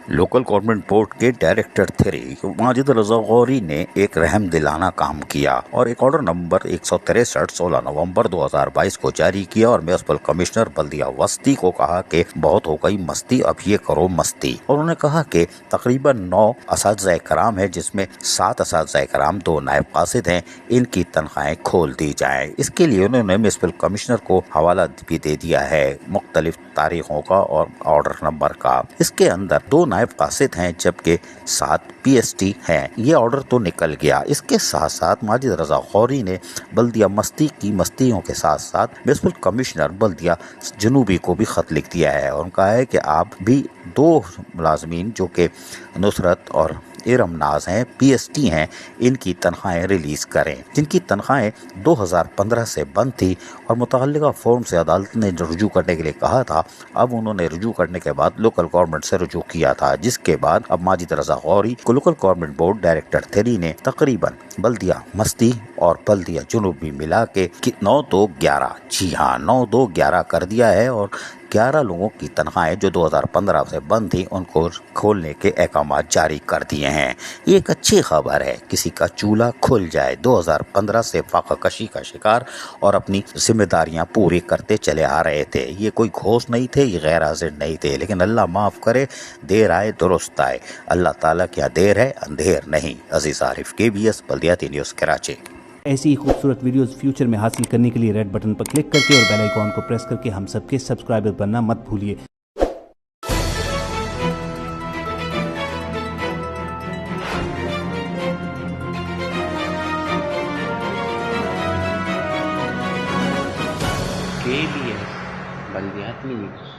Local government board के director 3 Majid रजा गौरी ने एक रहम दिलाना काम किया और एक ऑर्डर नंबर 163 16 नवंबर 2022 को जारी किया और म्युनिसिपल कमिश्नर बल्दिया वस्ती को कहा कि बहुत हो गई मस्ती, अब ये करो मस्ती। और उन्होंने कहा कि तकरीबन 9 असातिज़ा कराम है, जिसमें 7 असातिज़ा कराम 2 नायब कासिद हैं, इनकी तनख्वाहें खोल दी जाएं। इसके लिए उन्होंने म्युनिसिपल कमिश्नर को हवाला भी दे दिया है मुख्तलिफ तारीखों का और ऑर्डर नंबर का। इसके अंदर 2 नायब कासिद हैं जबकि 7 PST हैं। ये ऑर्डर तो निकल गया। इसके साथ साथ माजिद रजा गौरी ने बल्दिया मस्ती की मस्तियों के साथ साथ म्युनिसिपल कमिश्नर बल्दिया जनूबी को भी खत लिख दिया है और कहा है कि आप भी 2 मुलाजमीन जो कि नुसरत और इरम नाज हैं, PST हैं, इनकी तनख्वाहें रिलीज करें, जिनकी तनख्वाहें 2015 से बंद थी और मुतअल्लिका फॉर्म से अदालत ने रुजू करने के लिए कहा था। अब उन्होंने रुजू करने के बाद लोकल गवर्नमेंट से रुजू किया था, जिसके बाद अब माजिद रजा गौरी को लोकल गवर्नमेंट बोर्ड डायरेक्टर 3 ने तकरीबन बल्दिया मस्ती और बल्दिया जुनूबी मिला के 9-2-11, जी हाँ 9-2-11 कर दिया है और 11 लोगों की तनख्वाहें जो 2015 से बंद थी उनको खोलने के अहकाम जारी कर दिए हैं। ये एक अच्छी खबर है, किसी का चूल्हा खुल जाए। 2015 से फाका कशी का शिकार और अपनी जिम्मेदारियां पूरी करते चले आ रहे थे। ये कोई घोष नहीं थे, ये गैर हाजिर नहीं थे, लेकिन अल्लाह माफ़ करे, देर आए दुरुस्त आए। अल्लाह ताला क्या देर है अंधेर नहीं। अजीज आरिफ, KBS बल्दियाती न्यूज़ कराची। ऐसी ही खूबसूरत वीडियोस फ्यूचर में हासिल करने के लिए रेड बटन पर क्लिक करके और बेल आइकॉन को प्रेस करके हम सबके सब्सक्राइबर बनना मत भूलिए। KBS बल्दियाती न्यूज़।